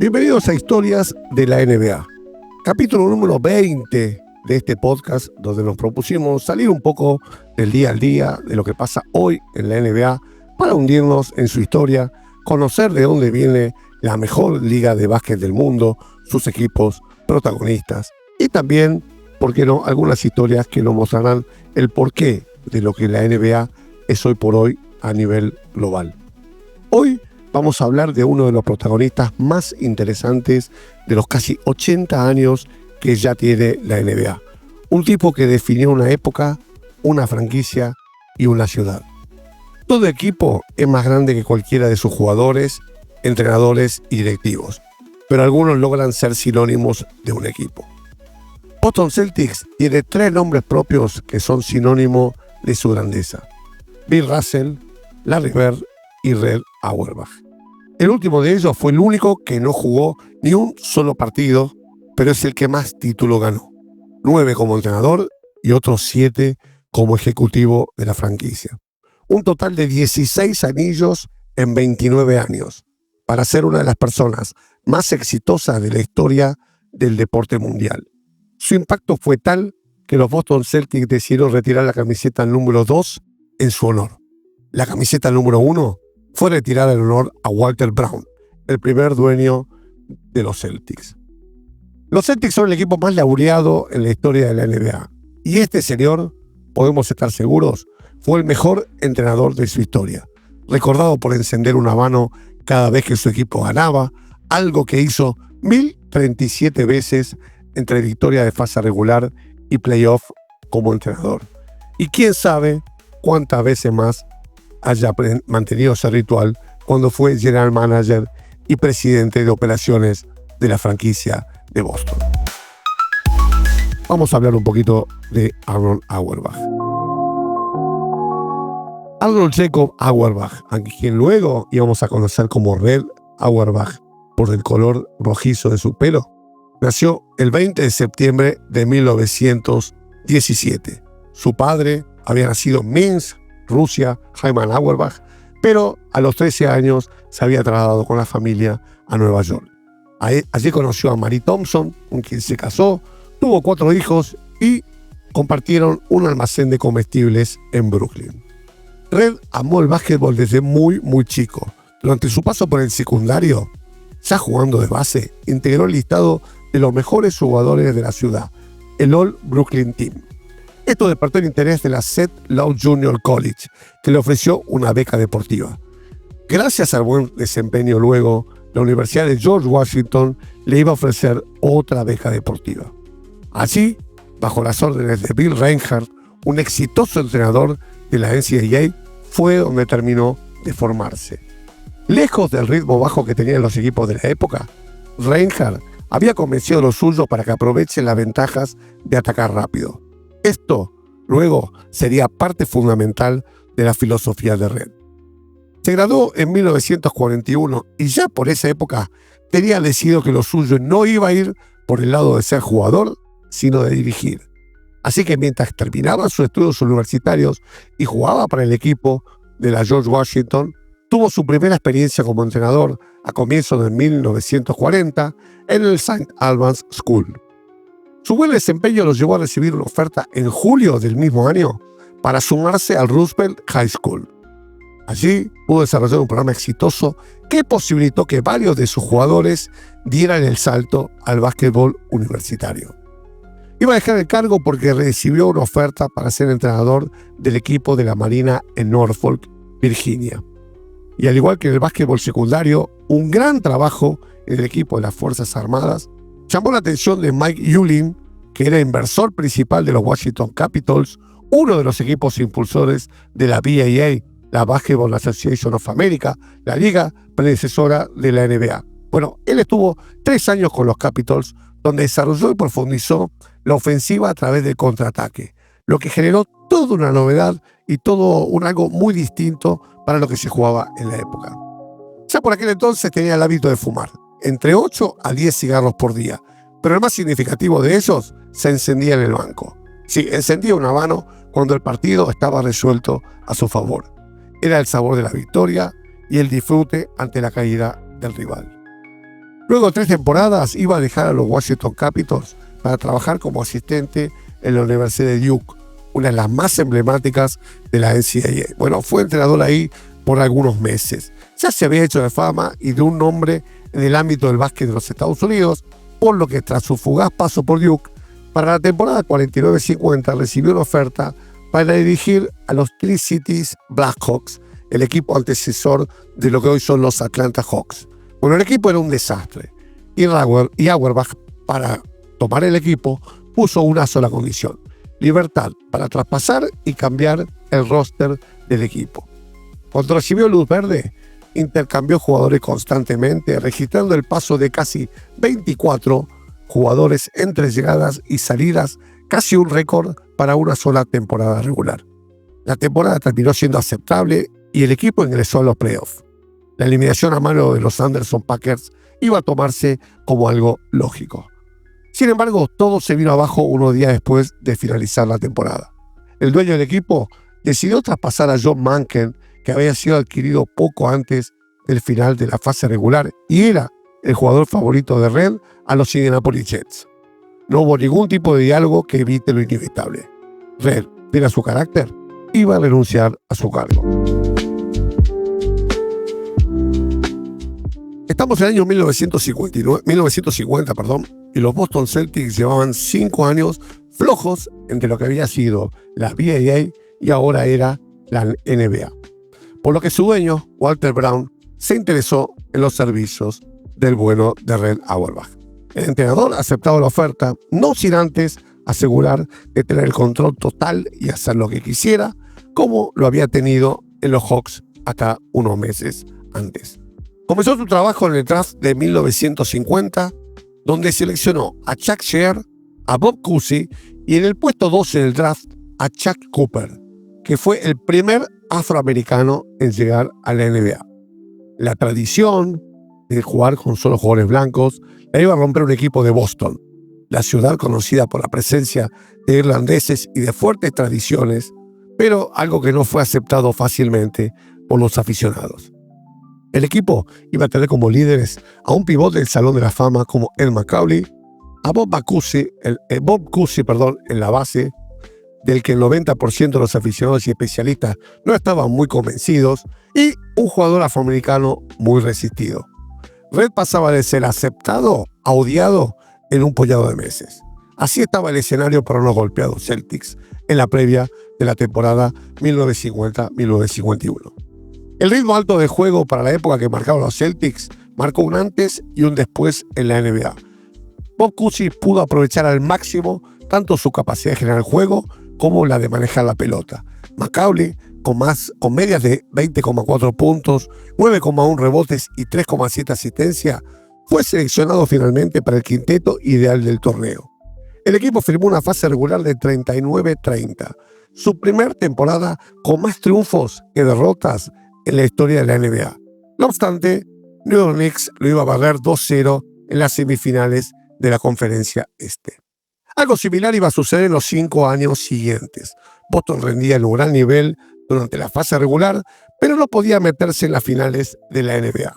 Bienvenidos a Historias de la NBA, capítulo número 20 de este podcast, donde nos propusimos salir un poco del día al día, de lo que pasa hoy en la NBA, para hundirnos en su historia, conocer de dónde viene la mejor liga de básquet del mundo, sus equipos, protagonistas, y también, ¿por qué no?, algunas historias que nos mostrarán el porqué de lo que la NBA es hoy por hoy a nivel global. Hoy vamos a hablar de uno de los protagonistas más interesantes de los casi 80 años que ya tiene la NBA. Un tipo que definió una época, una franquicia y una ciudad. Todo equipo es más grande que cualquiera de sus jugadores, entrenadores y directivos, pero algunos logran ser sinónimos de un equipo. Boston Celtics tiene 3 nombres propios que son sinónimo de su grandeza: Bill Russell, Larry Bird y Red Auerbach. El último de ellos fue el único que no jugó ni un solo partido, pero es el que más títulos ganó. 9 como entrenador y otros 7 como ejecutivo de la franquicia. Un total de 16 anillos en 29 años, para ser una de las personas más exitosas de la historia del deporte mundial. Su impacto fue tal que los Boston Celtics decidieron retirar la camiseta número 2 en su honor. La camiseta número 1 fue retirada en honor a Walter Brown, el primer dueño de los Celtics. Los Celtics son el equipo más laureado en la historia de la NBA. Y este señor, podemos estar seguros, fue el mejor entrenador de su historia, recordado por encender un habano cada vez que su equipo ganaba, algo que hizo 1037 veces entre victoria de fase regular y playoff como entrenador. Y quién sabe cuántas veces más haya mantenido ese ritual cuando fue general manager y presidente de operaciones de la franquicia de Boston. Vamos a hablar un poquito de Aaron Auerbach. Aaron Jacob Auerbach, a quien luego íbamos a conocer como Red Auerbach por el color rojizo de su pelo, nació el 20 de septiembre de 1917. Su padre había nacido en Minsk, Rusia, Hyman Auerbach, pero a los 13 años se había trasladado con la familia a Nueva York. Allí conoció a Mary Thompson, con quien se casó, tuvo 4 hijos y compartieron un almacén de comestibles en Brooklyn. Red amó el básquetbol desde muy chico. Durante su paso por el secundario, ya jugando de base, integró el listado de los mejores jugadores de la ciudad, el All Brooklyn Team. Esto despertó el interés de la Seth Low Junior College, que le ofreció una beca deportiva. Gracias al buen desempeño luego, la Universidad de George Washington le iba a ofrecer otra beca deportiva. Allí, bajo las órdenes de Bill Reinhart, un exitoso entrenador de la NCAA, fue donde terminó de formarse. Lejos del ritmo bajo que tenían los equipos de la época, Reinhart había convencido a los suyos para que aprovechen las ventajas de atacar rápido. Esto, luego, sería parte fundamental de la filosofía de Red. Se graduó en 1941 y ya por esa época tenía decidido que lo suyo no iba a ir por el lado de ser jugador, sino de dirigir. Así que mientras terminaba sus estudios universitarios y jugaba para el equipo de la George Washington, tuvo su primera experiencia como entrenador a comienzos de 1940 en el St. Albans School. Su buen desempeño lo llevó a recibir una oferta en julio del mismo año para sumarse al Roosevelt High School. Allí pudo desarrollar un programa exitoso que posibilitó que varios de sus jugadores dieran el salto al básquetbol universitario. Iba a dejar el cargo porque recibió una oferta para ser entrenador del equipo de la Marina en Norfolk, Virginia. Y al igual que en el básquetbol secundario, un gran trabajo en el equipo de las Fuerzas Armadas llamó la atención de Mike Ewing, que era inversor principal de los Washington Capitals, uno de los equipos impulsores de la BAA, la Basketball Association of America, la liga predecesora de la NBA. Bueno, él estuvo 3 años con los Capitals, donde desarrolló y profundizó la ofensiva a través del contraataque, lo que generó toda una novedad y todo algo muy distinto para lo que se jugaba en la época. Ya por aquel entonces tenía el hábito de fumar, entre 8 a 10 cigarros por día, pero el más significativo de ellos se encendía en el banco. Sí, encendía un habano cuando el partido estaba resuelto a su favor. Era el sabor de la victoria y el disfrute ante la caída del rival. Luego de 3 temporadas iba a dejar a los Washington Capitals para trabajar como asistente en la Universidad de Duke, una de las más emblemáticas de la NCAA. Bueno, fue entrenador ahí por algunos meses. Ya se había hecho de fama y de un nombre en el ámbito del básquet de los Estados Unidos, por lo que tras su fugaz paso por Duke, para la temporada 49-50 recibió una oferta para dirigir a los Tri-Cities Blackhawks, el equipo antecesor de lo que hoy son los Atlanta Hawks. Bueno, el equipo era un desastre y Auerbach, para tomar el equipo, puso una sola condición: libertad para traspasar y cambiar el roster del equipo. Cuando recibió luz verde, intercambió jugadores constantemente, registrando el paso de casi 24 jugadores entre llegadas y salidas, casi un récord para una sola temporada regular. La temporada terminó siendo aceptable y el equipo ingresó a los playoffs. La eliminación a mano de los Anderson Packers iba a tomarse como algo lógico. Sin embargo, todo se vino abajo unos días después de finalizar la temporada. El dueño del equipo decidió traspasar a John Manken, que había sido adquirido poco antes del final de la fase regular y era el jugador favorito de Red, a los Indianapolis Jets. No hubo ningún tipo de diálogo que evite lo inevitable. Red, fiel a su carácter, iba a renunciar a su cargo. Estamos en el año 1950, y los Boston Celtics llevaban 5 años flojos entre lo que había sido la BAA y ahora era la NBA. Por lo que su dueño, Walter Brown, se interesó en los servicios del bueno de Red Auerbach. El entrenador aceptaba la oferta, no sin antes asegurar de tener el control total y hacer lo que quisiera, como lo había tenido en los Hawks hasta unos meses antes. Comenzó su trabajo en el draft de 1950, donde seleccionó a Chuck Shear, a Bob Cousy y en el puesto 12 del draft a Chuck Cooper, que fue el primer afroamericano en llegar a la NBA. La tradición de jugar con solo jugadores blancos la iba a romper un equipo de Boston, la ciudad conocida por la presencia de irlandeses y de fuertes tradiciones, pero algo que no fue aceptado fácilmente por los aficionados. El equipo iba a tener como líderes a un pivot del Salón de la Fama como Ed Macauley, a Bob Cousy en la base, del que el 90% de los aficionados y especialistas no estaban muy convencidos, y un jugador afroamericano muy resistido. Red pasaba de ser aceptado a odiado en un puñado de meses. Así estaba el escenario para unos golpeados Celtics en la previa de la temporada 1950-1951. El ritmo alto de juego para la época que marcaban los Celtics marcó un antes y un después en la NBA. Bob Cousy pudo aprovechar al máximo tanto su capacidad de generar el juego como la de manejar la pelota. Macauley, con medias de 20,4 puntos, 9,1 rebotes y 3,7 asistencia, fue seleccionado finalmente para el quinteto ideal del torneo. El equipo firmó una fase regular de 39-30, su primer temporada con más triunfos que derrotas en la historia de la NBA. No obstante, New York Knicks lo iba a barrer 2-0 en las semifinales de la Conferencia Este. Algo similar iba a suceder en los 5 años siguientes. Boston rendía en un gran nivel durante la fase regular, pero no podía meterse en las finales de la NBA.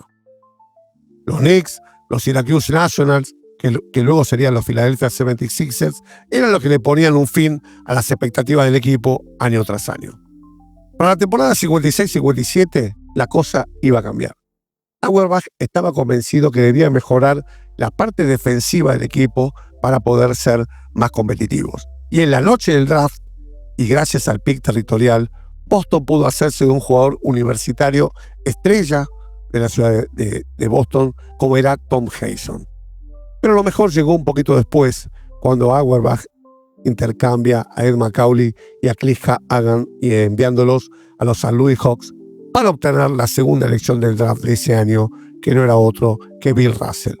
Los Knicks, los Syracuse Nationals, que luego serían los Philadelphia 76ers, eran los que le ponían un fin a las expectativas del equipo año tras año. Para la temporada 56-57, la cosa iba a cambiar. Auerbach estaba convencido que debía mejorar la parte defensiva del equipo para poder ser más competitivos. Y en la noche del draft, y gracias al pick territorial, Boston pudo hacerse de un jugador universitario estrella de la ciudad de Boston, como era Tom Hason. Pero lo mejor llegó un poquito después, cuando Auerbach intercambia a Ed Macauley y a Cliff Hagan, enviándolos a los St. Louis Hawks para obtener la segunda elección del draft de ese año, que no era otro que Bill Russell.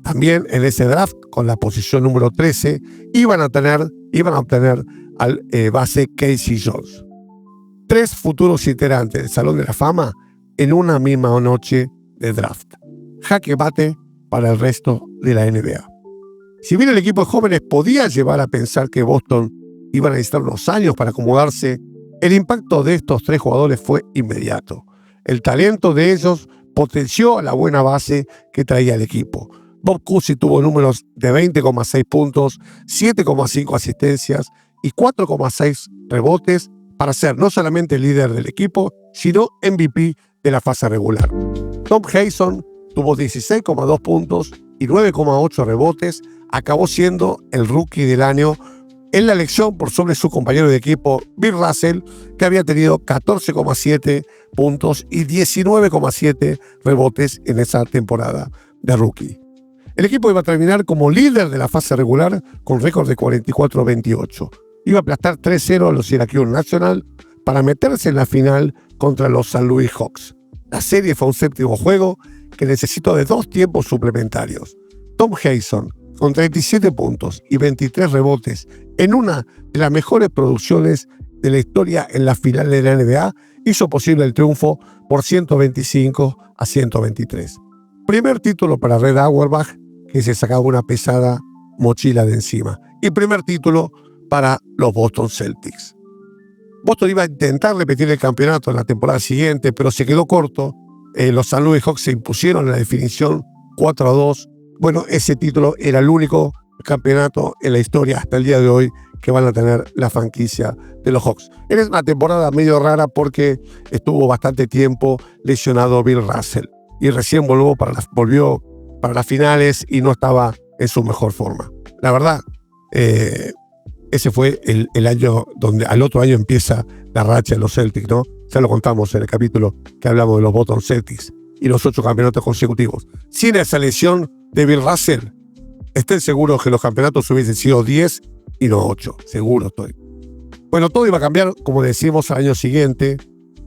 También en ese draft, con la posición número 13, iban a obtener al base Casey Jones. 3 futuros integrantes del Salón de la Fama en una misma noche de draft. Jaque mate para el resto de la NBA. Si bien el equipo de jóvenes podía llevar a pensar que Boston iba a necesitar unos años para acomodarse, el impacto de estos 3 jugadores fue inmediato. El talento de ellos potenció a la buena base que traía el equipo. Bob Cousy tuvo números de 20,6 puntos, 7,5 asistencias y 4,6 rebotes para ser no solamente el líder del equipo, sino MVP de la fase regular. Tom Hexton tuvo 16,2 puntos y 9,8 rebotes, acabó siendo el rookie del año en la elección por sobre su compañero de equipo Bill Russell, que había tenido 14,7 puntos y 19,7 rebotes en esa temporada de rookie. El equipo iba a terminar como líder de la fase regular con récord de 44-28. Iba a aplastar 3-0 a los Syracuse Nationals para meterse en la final contra los St. Louis Hawks. La serie fue un séptimo juego que necesitó de 2 tiempos suplementarios. Tom Hexton, con 37 puntos y 23 rebotes en una de las mejores producciones de la historia en la final de la NBA, hizo posible el triunfo por 125-123. Primer título para Red Auerbach, que se sacaba una pesada mochila de encima. Y primer título para los Boston Celtics. Boston iba a intentar repetir el campeonato en la temporada siguiente, pero se quedó corto. Los St. Louis Hawks se impusieron en la definición 4-2. Bueno, ese título era el único campeonato en la historia hasta el día de hoy que van a tener la franquicia de los Hawks. Era una temporada medio rara porque estuvo bastante tiempo lesionado Bill Russell y recién volvió para las finales y no estaba en su mejor forma. La verdad, ese fue el año donde al otro año empieza la racha de los Celtics, ¿no? Ya lo contamos en el capítulo que hablamos de los Boston Celtics y los 8 campeonatos consecutivos. Sin esa lesión de Bill Russell, estén seguros que los campeonatos hubiesen sido 10 y no 8. Seguro estoy. Bueno, todo iba a cambiar, como decimos, al año siguiente,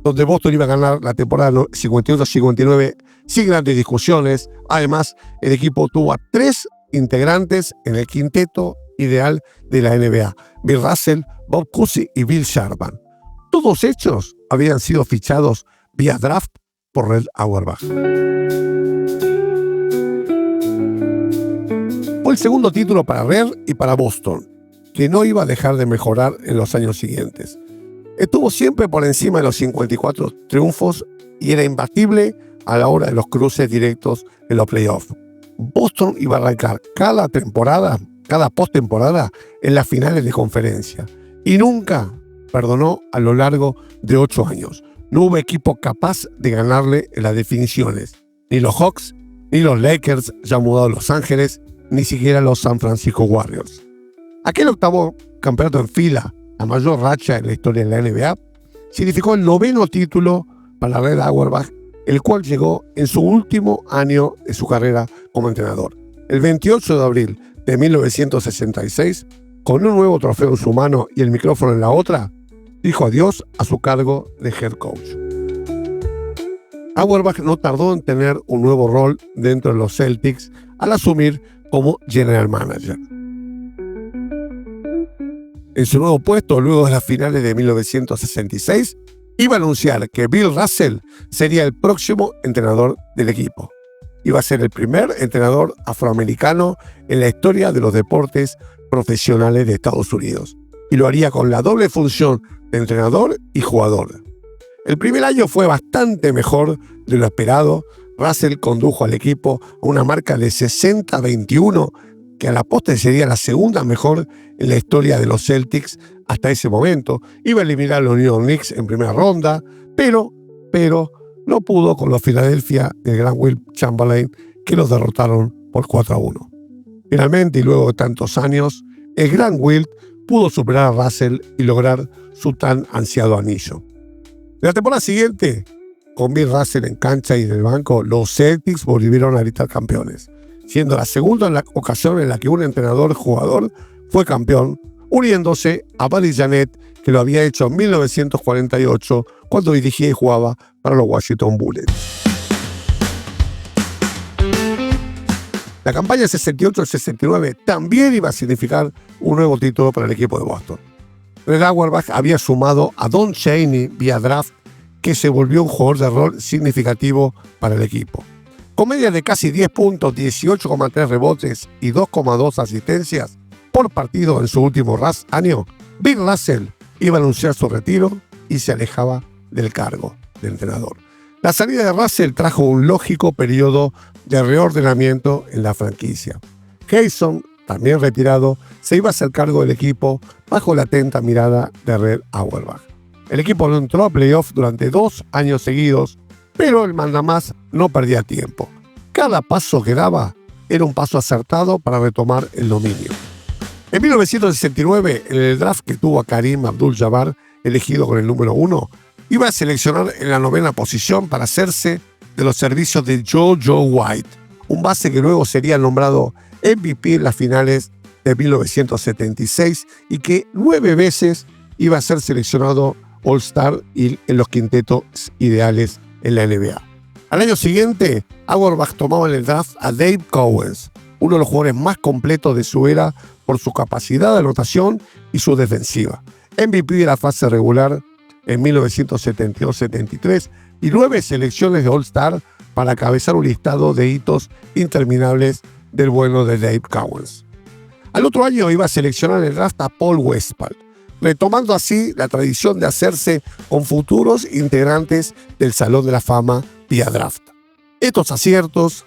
donde Boston iba a ganar la temporada 58-59 sin grandes discusiones. Además, el equipo tuvo a 3 integrantes en el quinteto ideal de la NBA: Bill Russell, Bob Cousy y Bill Sharman. Todos ellos habían sido fichados vía draft por Red Auerbach. Fue el segundo título para Red y para Boston, que no iba a dejar de mejorar en los años siguientes. Estuvo siempre por encima de los 54 triunfos y era imbatible a la hora de los cruces directos en los playoffs. Boston iba a arrancar cada postemporada en las finales de conferencia y nunca perdonó a lo largo de 8 años. No hubo equipo capaz de ganarle en las definiciones. Ni los Hawks, ni los Lakers, ya mudados a Los Ángeles, ni siquiera los San Francisco Warriors. Aquel octavo campeonato en fila, la mayor racha en la historia de la NBA, significó el 9º título para Red Auerbach, el cual llegó en su último año de su carrera como entrenador. El 28 de abril de 1966, con un nuevo trofeo en su mano y el micrófono en la otra, dijo adiós a su cargo de head coach. Auerbach no tardó en tener un nuevo rol dentro de los Celtics al asumir como general manager. En su nuevo puesto, luego de las finales de 1966, iba a anunciar que Bill Russell sería el próximo entrenador del equipo. Iba a ser el primer entrenador afroamericano en la historia de los deportes profesionales de Estados Unidos, y lo haría con la doble función de entrenador y jugador. El primer año fue bastante mejor de lo esperado. Russell condujo al equipo a una marca de 60-21, que a la postre sería la segunda mejor en la historia de los Celtics hasta ese momento. Iba a eliminar a los New York Knicks en primera ronda, pero no pudo con los Philadelphia del gran Wilt Chamberlain, que los derrotaron por 4-1. Finalmente, y luego de tantos años, el gran Wilt pudo superar a Russell y lograr su tan ansiado anillo. En la temporada siguiente, con Bill Russell en cancha y en el banco, los Celtics volvieron a gritar campeones, siendo la segunda ocasión en la que un entrenador-jugador fue campeón, uniéndose a Buddy Jeannette, que lo había hecho en 1948 cuando dirigía y jugaba para los Washington Bullets. La campaña 68-69 también iba a significar un nuevo título para el equipo de Boston. Red Auerbach había sumado a Don Chaney vía draft, que se volvió un jugador de rol significativo para el equipo. Con media de casi 10 puntos, 18,3 rebotes y 2,2 asistencias por partido en su último año, Bill Russell iba a anunciar su retiro y se alejaba del cargo de entrenador. La salida de Russell trajo un lógico periodo de reordenamiento en la franquicia. Jason, también retirado, se iba a hacer cargo del equipo bajo la atenta mirada de Red Auerbach. El equipo no entró a playoff durante 2 años seguidos, pero el mandamás no perdía tiempo. Cada paso que daba era un paso acertado para retomar el dominio. En 1969, en el draft que tuvo a Kareem Abdul-Jabbar, elegido con el número 1, iba a seleccionar en la 9ª posición para hacerse de los servicios de JoJo White, un base que luego sería nombrado MVP en las finales de 1976 y que 9 veces iba a ser seleccionado All-Star y en los quintetos ideales en la NBA. Al año siguiente, Auerbach tomaba en el draft a Dave Cowens, uno de los jugadores más completos de su era por su capacidad de anotación y su defensiva. MVP de la fase regular en 1972-73 y 9 selecciones de All-Star para encabezar un listado de hitos interminables del bueno de Dave Cowens. Al otro año iba a seleccionar en el draft a Paul Westphal, retomando así la tradición de hacerse con futuros integrantes del Salón de la Fama vía draft. Estos aciertos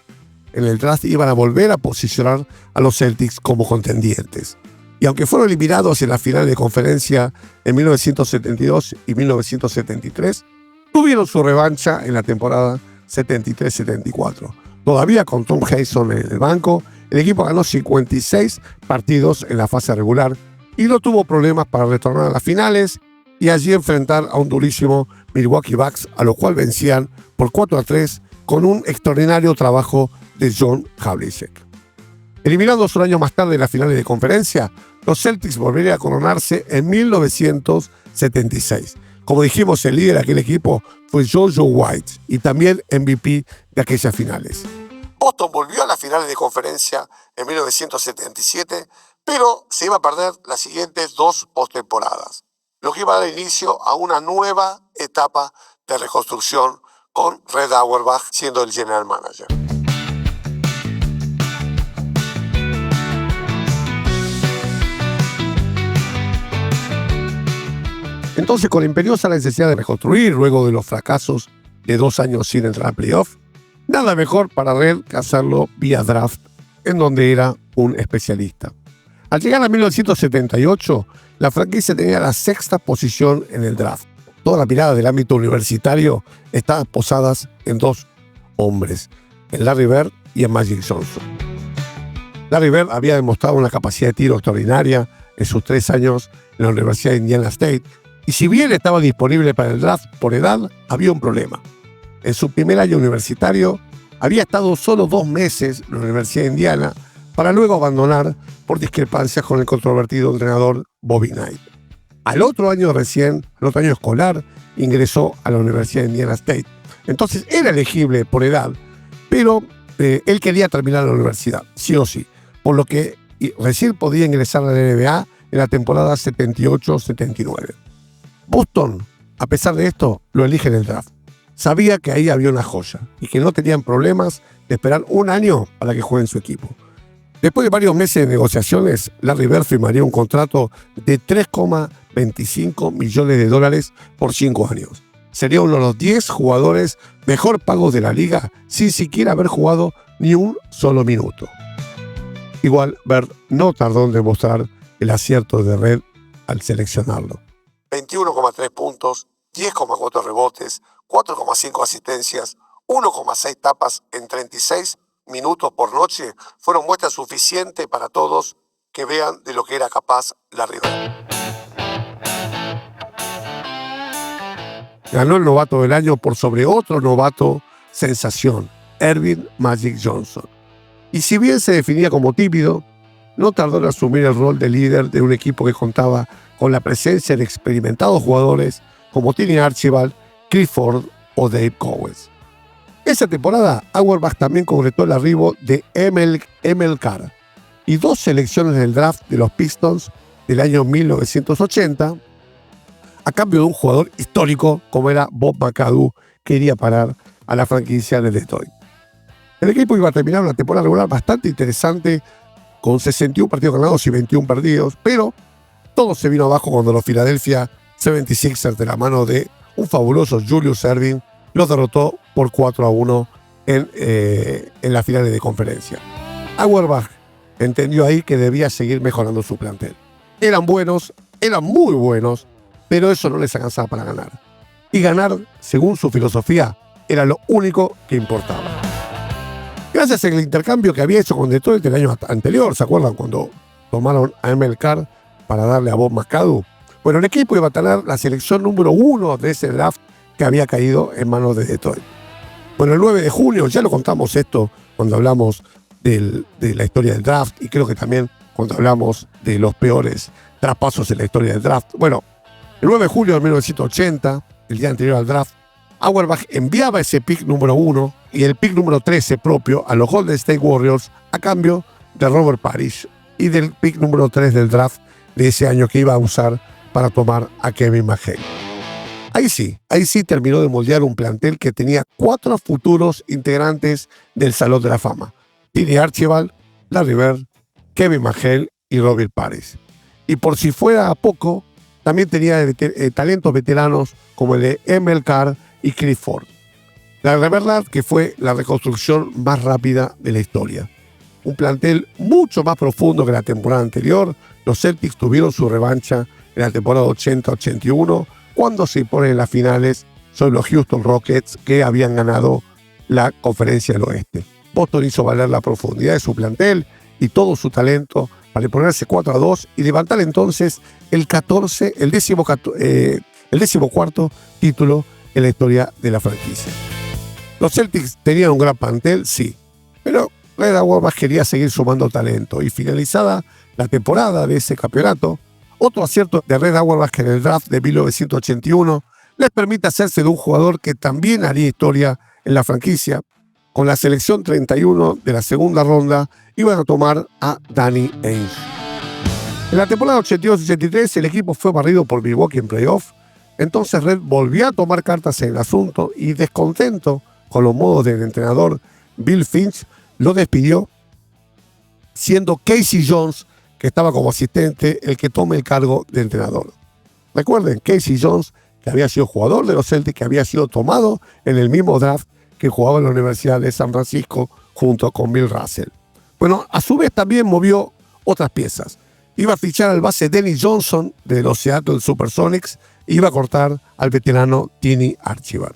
en el draft iban a volver a posicionar a los Celtics como contendientes. Y aunque fueron eliminados en la final de conferencia en 1972 y 1973, tuvieron su revancha en la temporada 73-74. Todavía con Tom Jason en el banco, el equipo ganó 56 partidos en la fase regular y no tuvo problemas para retornar a las finales y allí enfrentar a un durísimo Milwaukee Bucks, a lo cual vencían por 4-3 con un extraordinario trabajo de John Havlicek. Eliminados un año más tarde en las finales de conferencia, los Celtics volverían a coronarse en 1976. Como dijimos, el líder de aquel equipo fue JoJo White y también MVP de aquellas finales. Boston volvió a las finales de conferencia en 1977, pero se iba a perder las siguientes 2 postemporadas, lo que iba a dar inicio a una nueva etapa de reconstrucción con Red Auerbach siendo el general manager. Entonces, con la imperiosa necesidad de reconstruir luego de los fracasos de 2 años sin entrar a playoff, nada mejor para Red que hacerlo vía draft, en donde era un especialista. Al llegar a 1978, la franquicia tenía la 6ª posición en el draft. Toda la mirada del ámbito universitario estaba posada en 2 hombres, en Larry Bird y en Magic Johnson. Larry Bird había demostrado una capacidad de tiro extraordinaria en sus 3 años en la Universidad de Indiana State, y si bien estaba disponible para el draft por edad, había un problema. En su primer año universitario, había estado solo 2 meses en la Universidad de Indiana para luego abandonar por discrepancias con el controvertido entrenador Bobby Knight. Al otro año escolar, ingresó a la Universidad de Indiana State. Entonces era elegible por edad, pero él quería terminar la universidad, sí o sí, por lo que recién podía ingresar a la NBA en la temporada 78-79. Boston, a pesar de esto, lo elige en el draft. Sabía que ahí había una joya y que no tenían problemas de esperar 1 año para que juegue en su equipo. Después de varios meses de negociaciones, Larry Bird firmaría un contrato de $3,25 millones por 5 años. Sería uno de los 10 jugadores mejor pagos de la liga sin siquiera haber jugado ni un solo minuto. Igual, Bird no tardó en demostrar el acierto de Red al seleccionarlo. 21,3 puntos, 10,4 rebotes, 4,5 asistencias, 1,6 tapas en 36 minutos por noche fueron muestra suficiente para todos que vean de lo que era capaz Larry Bird. Ganó el novato del año por sobre otro novato sensación, Earvin Magic Johnson. Y si bien se definía como tímido, no tardó en asumir el rol de líder de un equipo que contaba con la presencia de experimentados jugadores como Tiny Archibald, Cliff Ford o Dave Cowens. Esa temporada, Auerbach también concretó el arribo de Emil Carr y 2 selecciones del draft de los Pistons del año 1980, a cambio de un jugador histórico como era Bob McAdoo, que iría a parar a la franquicia de Detroit. El equipo iba a terminar una temporada regular bastante interesante, con 61 partidos ganados y 21 perdidos, pero todo se vino abajo cuando los Philadelphia 76ers, de la mano de un fabuloso Julius Erving, los derrotó por 4-1 en las finales de conferencia. Auerbach entendió ahí que debía seguir mejorando su plantel. Eran buenos, eran muy buenos, pero eso no les alcanzaba para ganar. Y ganar, según su filosofía, era lo único que importaba. Gracias al intercambio que había hecho con Detroit el año anterior, ¿se acuerdan cuando tomaron a Emil Carr para darle a Bob McAdoo? Bueno, el equipo iba a tener la selección número 1 de ese draft que había caído en manos de Detroit. Bueno, el 9 de junio, ya lo contamos esto cuando hablamos de la historia del draft y creo que también cuando hablamos de los peores traspasos en la historia del draft. Bueno, el 9 de julio de 1980, el día anterior al draft, Auerbach enviaba ese pick número 1 y el pick número 13 propio a los Golden State Warriors a cambio de Robert Parrish y del pick número 3 del draft de ese año que iba a usar para tomar a Kevin McHale. Ahí sí terminó de moldear un plantel que tenía 4 futuros integrantes del Salón de la Fama: Tiny Archibald, Larry Bird, Kevin McHale y Robert Parrish. Y por si fuera poco, también tenía talentos veteranos como el de Emil Carr y Cliff Ford. La verdad que fue la reconstrucción más rápida de la historia. Un plantel mucho más profundo que la temporada anterior. Los Celtics tuvieron su revancha en la temporada 80-81 cuando se imponen en las finales sobre los Houston Rockets que habían ganado la Conferencia del Oeste. Boston hizo valer la profundidad de su plantel y todo su talento para imponerse 4-2 y levantar entonces el 14º título en la historia de la franquicia. Los Celtics tenían un gran plantel, sí, pero Red Auerbach quería seguir sumando talento y finalizada la temporada de ese campeonato, otro acierto de Red Auerbach en el draft de 1981 les permite hacerse de un jugador que también haría historia en la franquicia. Con la selección 31 de la segunda ronda iban a tomar a Danny Ainge. En la temporada 82-83 el equipo fue barrido por Milwaukee en playoff. Entonces Red volvió a tomar cartas en el asunto y, descontento con los modos del entrenador Bill Finch, lo despidió, siendo Casey Jones, que estaba como asistente, el que tome el cargo de entrenador. Recuerden, Casey Jones, que había sido jugador de los Celtics, que había sido tomado en el mismo draft que jugaba en la Universidad de San Francisco junto con Bill Russell. Bueno, a su vez también movió otras piezas. Iba a fichar al base Dennis Johnson de los Seattle Supersonics e iba a cortar al veterano Tiny Archibald.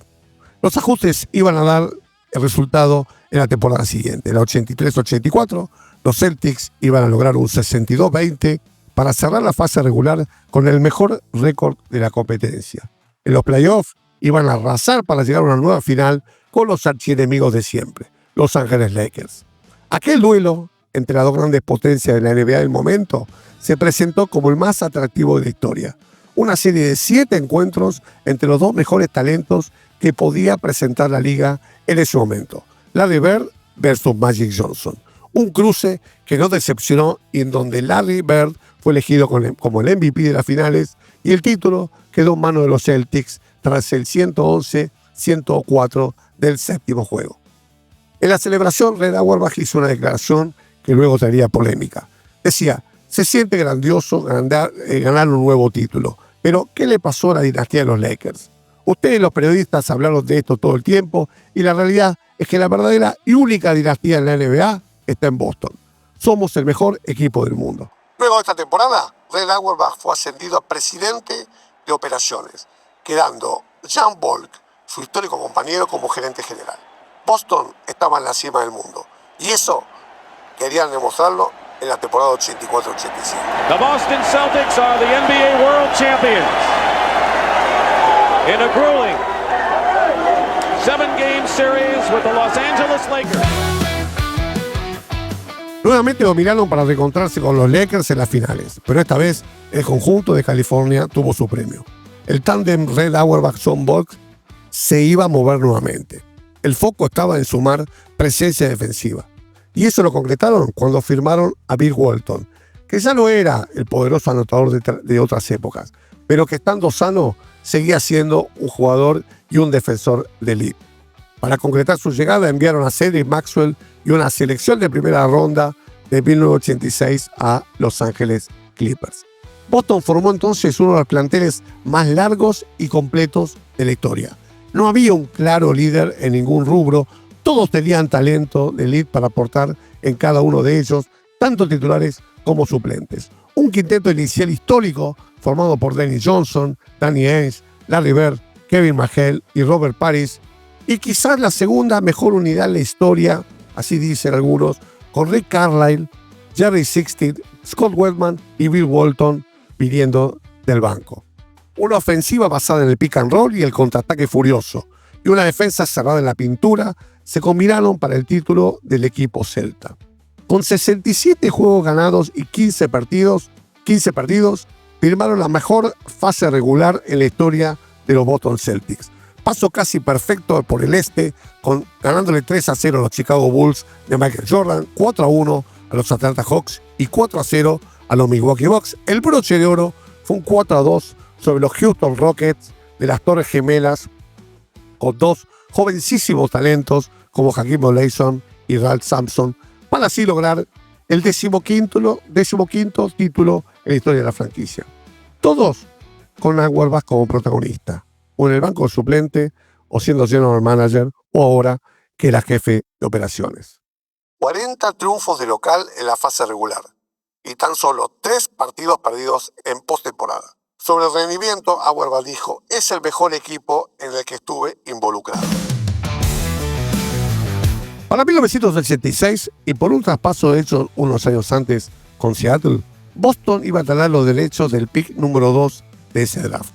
Los ajustes iban a dar el resultado en la temporada siguiente. En la 83-84, los Celtics iban a lograr un 62-20 para cerrar la fase regular con el mejor récord de la competencia. En los playoffs iban a arrasar para llegar a una nueva final con los archienemigos de siempre, Los Ángeles Lakers. Aquel duelo entre las dos grandes potencias de la NBA del momento se presentó como el más atractivo de la historia. Una serie de 7 encuentros entre los dos mejores talentos que podía presentar la liga en ese momento. Larry Bird versus Magic Johnson. Un cruce que no decepcionó y en donde Larry Bird fue elegido como el MVP de las finales y el título quedó en manos de los Celtics tras el 111-104 del séptimo juego. En la celebración, Red Auerbach hizo una declaración que luego traería polémica. Decía: se siente grandioso ganar un nuevo título, pero ¿qué le pasó a la dinastía de los Lakers? Ustedes los periodistas hablaron de esto todo el tiempo y la realidad es que la verdadera y única dinastía en la NBA está en Boston. Somos el mejor equipo del mundo. Luego de esta temporada, Red Auerbach fue ascendido a presidente de operaciones, quedando Jan Volk, su histórico compañero, como gerente general. Boston estaba en la cima del mundo y eso querían demostrarlo en la temporada 84-85. The Boston Celtics are the NBA World Champions in a grueling 7-game series with the Los Angeles Lakers. Nuevamente dominaron para reencontrarse con los Lakers en las finales, pero esta vez el conjunto de California tuvo su premio. El tándem Red Auerbach-John Volk se iba a mover nuevamente. El foco estaba en sumar presencia defensiva. Y eso lo concretaron cuando firmaron a Bill Walton, que ya no era el poderoso anotador de otras épocas, pero que estando sano seguía siendo un jugador y un defensor de elite. Para concretar su llegada enviaron a Cedric Maxwell y una selección de primera ronda de 1986 a Los Ángeles Clippers. Boston formó entonces uno de los planteles más largos y completos de la historia. No había un claro líder en ningún rubro, Todos tenían talento de elite para aportar en cada uno de ellos, tanto titulares como suplentes. Un quinteto inicial histórico formado por Dennis Johnson, Danny Ainge, Larry Bird, Kevin McHale y Robert Parrish, y quizás la segunda mejor unidad en la historia, así dicen algunos, con Rick Carlisle, Jerry Sixteen, Scott Wedman y Bill Walton viniendo del banco. Una ofensiva basada en el pick and roll y el contraataque furioso, y una defensa cerrada en la pintura se combinaron para el título del equipo celta. Con 67 juegos ganados y 15 partidos, firmaron la mejor fase regular en la historia de los Boston Celtics. Paso casi perfecto por el este, ganándole 3-0 a los Chicago Bulls de Michael Jordan, 4-1 a los Atlanta Hawks y 4-0 a los Milwaukee Bucks. El broche de oro fue un 4-2 sobre los Houston Rockets de las Torres Gemelas, con dos jovencísimos talentos como Hakeem Olajuwon y Ralph Sampson, para así lograr el decimoquinto título en la historia de la franquicia. Todos con Auerbach como protagonista, o en el banco suplente, o siendo general manager, o ahora que era jefe de operaciones. 40 triunfos de local en la fase regular y tan solo 3 partidos perdidos en postemporada. Sobre el rendimiento, Auerbach dijo: es el mejor equipo en el que estuve involucrado. Para 1986, y por un traspaso hecho unos años antes con Seattle, Boston iba a tener los derechos del pick número 2 de ese draft.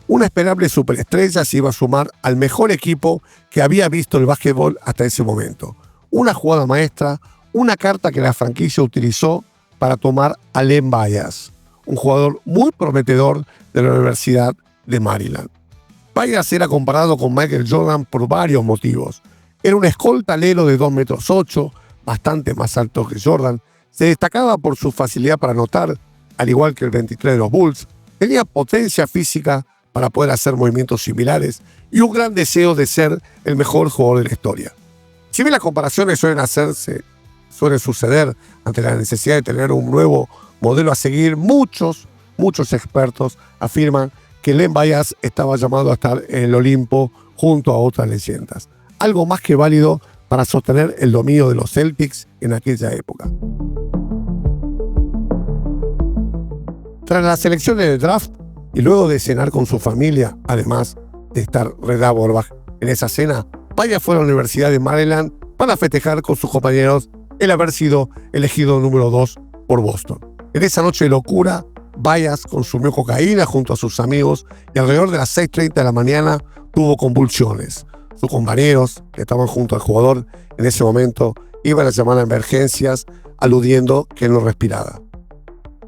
Una esperable superestrella se iba a sumar al mejor equipo que había visto el básquetbol hasta ese momento. Una jugada maestra, una carta que la franquicia utilizó para tomar a Len Bias, un jugador muy prometedor de la Universidad de Maryland. Bias era comparado con Michael Jordan por varios motivos. Era un escolta alero de 2,8 metros, bastante más alto que Jordan. Se destacaba por su facilidad para anotar, al igual que el 23 de los Bulls. Tenía potencia física para poder hacer movimientos similares y un gran deseo de ser el mejor jugador de la historia. Si bien las comparaciones suelen suceder ante la necesidad de tener un nuevo modelo a seguir, muchos expertos afirman que Len Bias estaba llamado a estar en el Olimpo junto a otras leyendas. Algo más que válido para sostener el dominio de los Celtics en aquella época. Tras las elecciones del draft y luego de cenar con su familia, además de estar Red Auerbach en esa cena, Bias fue a la Universidad de Maryland para festejar con sus compañeros el haber sido elegido número 2 por Boston. En esa noche de locura, Bias consumió cocaína junto a sus amigos y alrededor de las 6:30 de la mañana tuvo convulsiones. Sus compañeros, que estaban junto al jugador en ese momento, iban a llamar a emergencias aludiendo que él no respiraba.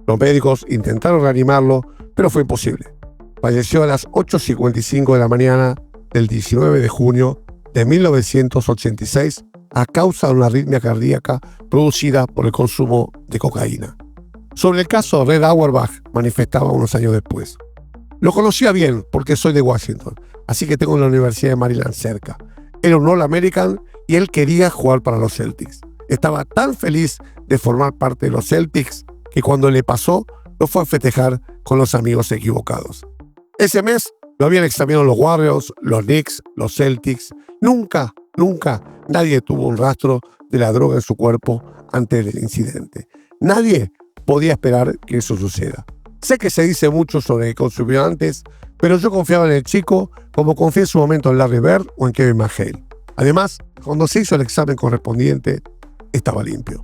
Los médicos intentaron reanimarlo, pero fue imposible. Falleció a las 8:55 de la mañana del 19 de junio de 1986 a causa de una arritmia cardíaca producida por el consumo de cocaína. Sobre el caso, Red Auerbach manifestaba unos años después: lo conocía bien porque soy de Washington, así que tengo la Universidad de Maryland cerca. Era un All-American y él quería jugar para los Celtics. Estaba tan feliz de formar parte de los Celtics que cuando le pasó, lo fue a festejar con los amigos equivocados. Ese mes lo habían examinado los Warriors, los Knicks, los Celtics. Nunca nadie tuvo un rastro de la droga en su cuerpo antes del incidente. Nadie podía esperar que eso suceda. Sé que se dice mucho sobre que consumió antes, pero yo confiaba en el chico como confié en su momento en Larry Bird o en Kevin McHale. Además, cuando se hizo el examen correspondiente, estaba limpio.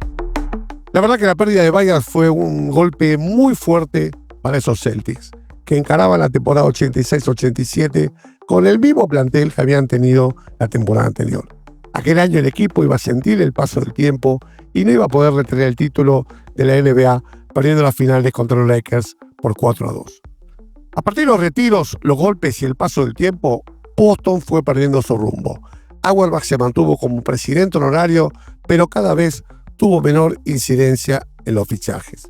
La verdad que la pérdida de Bias fue un golpe muy fuerte para esos Celtics, que encaraban la temporada 86-87 con el mismo plantel que habían tenido la temporada anterior. Aquel año el equipo iba a sentir el paso del tiempo y no iba a poder retener el título de la NBA, perdiendo las finales contra los Lakers por 4-2. A partir de los retiros, los golpes y el paso del tiempo, Boston fue perdiendo su rumbo. Auerbach se mantuvo como presidente honorario, pero cada vez tuvo menor incidencia en los fichajes.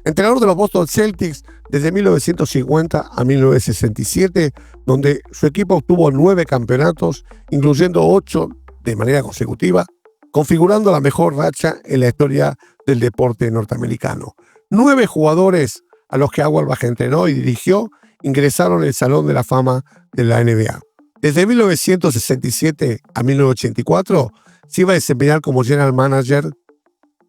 Entrenador de los Boston Celtics desde 1950 a 1967, donde su equipo obtuvo 9 campeonatos, incluyendo 8 de manera consecutiva, configurando la mejor racha en la historia del deporte norteamericano. 9 jugadores a los que Auerbach entrenó y dirigió ingresaron al Salón de la Fama de la NBA. Desde 1967 a 1984, se iba a desempeñar como general manager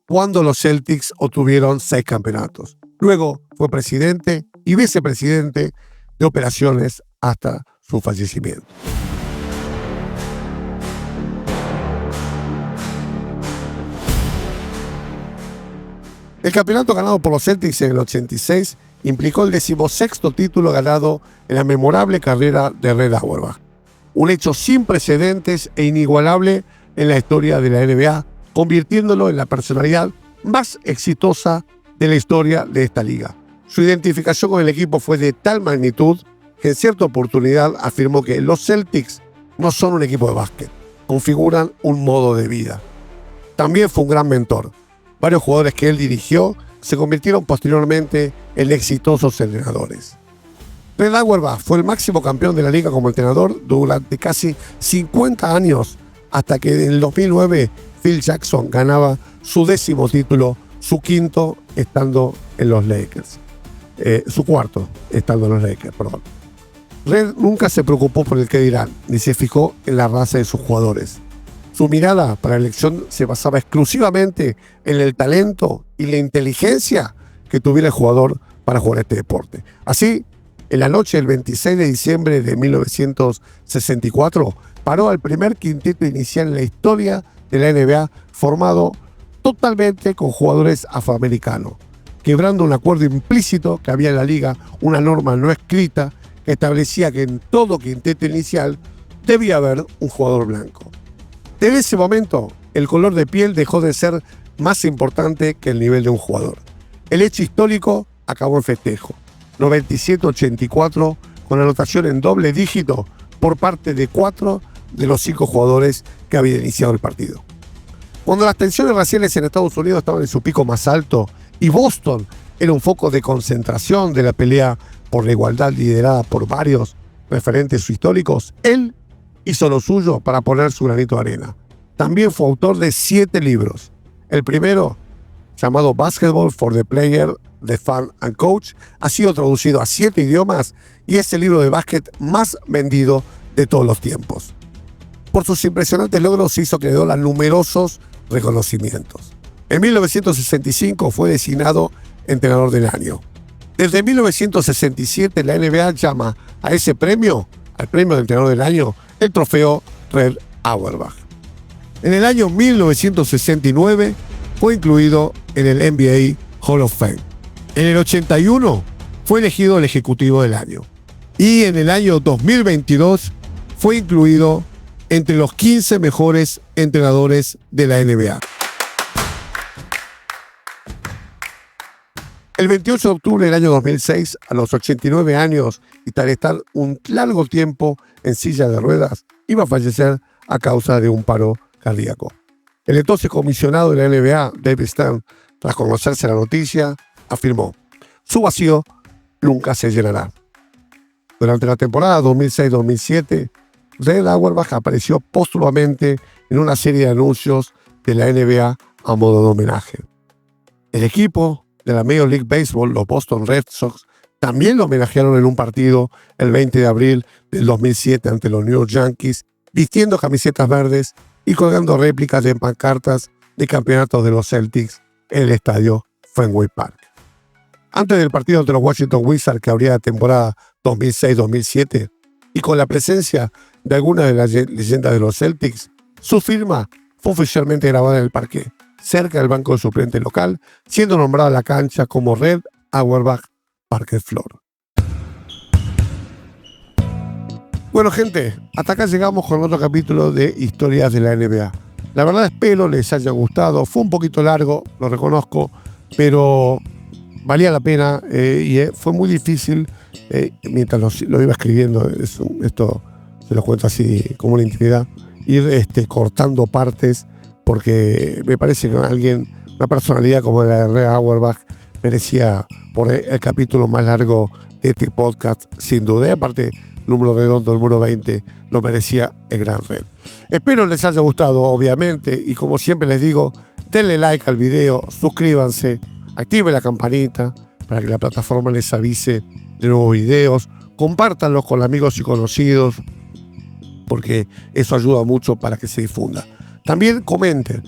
cuando los Celtics obtuvieron 6 campeonatos. Luego fue presidente y vicepresidente de operaciones hasta su fallecimiento. El campeonato ganado por los Celtics en el 86 implicó el 16º título ganado en la memorable carrera de Red Auerbach. Un hecho sin precedentes e inigualable en la historia de la NBA, convirtiéndolo en la personalidad más exitosa de la historia de esta liga. Su identificación con el equipo fue de tal magnitud que en cierta oportunidad afirmó que los Celtics no son un equipo de básquet, configuran un modo de vida. También fue un gran mentor. Varios jugadores que él dirigió se convirtieron posteriormente en exitosos entrenadores. Red Auerbach fue el máximo campeón de la liga como entrenador durante casi 50 años, hasta que en el 2009 Phil Jackson ganaba su 10º título, su quinto estando en los Lakers. Su cuarto estando en los Lakers, perdón. Red nunca se preocupó por el qué dirán, ni se fijó en la raza de sus jugadores. Su mirada para la elección se basaba exclusivamente en el talento y la inteligencia que tuviera el jugador para jugar este deporte. Así, en la noche del 26 de diciembre de 1964, paró al primer quinteto inicial en la historia de la NBA, formado totalmente con jugadores afroamericanos, quebrando un acuerdo implícito que había en la liga, una norma no escrita que establecía que en todo quinteto inicial debía haber un jugador blanco. Desde ese momento, el color de piel dejó de ser más importante que el nivel de un jugador. El hecho histórico acabó en festejo, 97-84, con anotación en doble dígito por parte de 4 de los 5 jugadores que habían iniciado el partido. Cuando las tensiones raciales en Estados Unidos estaban en su pico más alto y Boston era un foco de concentración de la pelea por la igualdad liderada por varios referentes históricos, él hizo lo suyo para poner su granito de arena. También fue autor de 7 libros. El primero, llamado Basketball for the Player, the Fan and Coach, ha sido traducido a 7 idiomas y es el libro de básquet más vendido de todos los tiempos. Por sus impresionantes logros se hizo acreedor a numerosos reconocimientos. En 1965 fue designado entrenador del año. Desde 1967 la NBA llama a ese premio, al premio de entrenador del año, el trofeo Red Auerbach. En el año 1969 fue incluido en el NBA Hall of Fame. En el 81 fue elegido el ejecutivo del año. Y en el año 2022 fue incluido entre los 15 mejores entrenadores de la NBA. El 28 de octubre del año 2006, a los 89 años y tras estar un largo tiempo en silla de ruedas, iba a fallecer a causa de un paro cardíaco. El entonces comisionado de la NBA, David Stern, tras conocerse la noticia, afirmó: "Su vacío nunca se llenará". Durante la temporada 2006-2007, Red Auerbach apareció póstumamente en una serie de anuncios de la NBA a modo de homenaje. El equipo de la Major League Baseball, los Boston Red Sox, también lo homenajearon en un partido el 20 de abril del 2007 ante los New York Yankees, vistiendo camisetas verdes y colgando réplicas de pancartas de campeonatos de los Celtics en el estadio Fenway Park. Antes del partido ante los Washington Wizards que abría la temporada 2006-2007 y con la presencia de algunas de las leyendas de los Celtics, su firma fue oficialmente grabada en el parque, cerca del banco de suplente local, siendo nombrada la cancha como Red Auerbach Parque Floor. Bueno, gente, hasta acá llegamos con otro capítulo de Historias de la NBA. La verdad espero les haya gustado. Fue un poquito largo, lo reconozco, pero valía la pena y fue muy difícil mientras lo iba escribiendo. Esto se lo cuento así como una intimidad, ir cortando partes, porque me parece que una personalidad como la de Red Auerbach merecía por el capítulo más largo de este podcast, sin duda. Y aparte, número redondo, el número 20, lo merecía el gran Red. Espero les haya gustado, obviamente, y como siempre les digo, denle like al video, suscríbanse, activen la campanita para que la plataforma les avise de nuevos videos, compártanlos con amigos y conocidos, porque eso ayuda mucho para que se difunda. También comenten,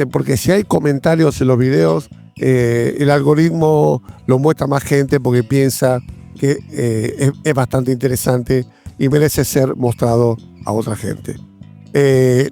porque si hay comentarios en los videos, el algoritmo lo muestra más gente porque piensa que es bastante interesante y merece ser mostrado a otra gente.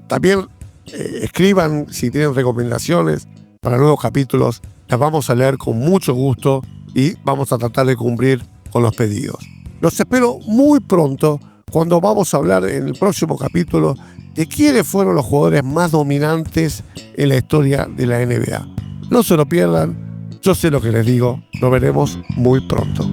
También escriban si tienen recomendaciones para nuevos capítulos, las vamos a leer con mucho gusto y vamos a tratar de cumplir con los pedidos. Los espero muy pronto cuando vamos a hablar en el próximo capítulo de quiénes fueron los jugadores más dominantes en la historia de la NBA. No se lo pierdan, yo sé lo que les digo, nos veremos muy pronto.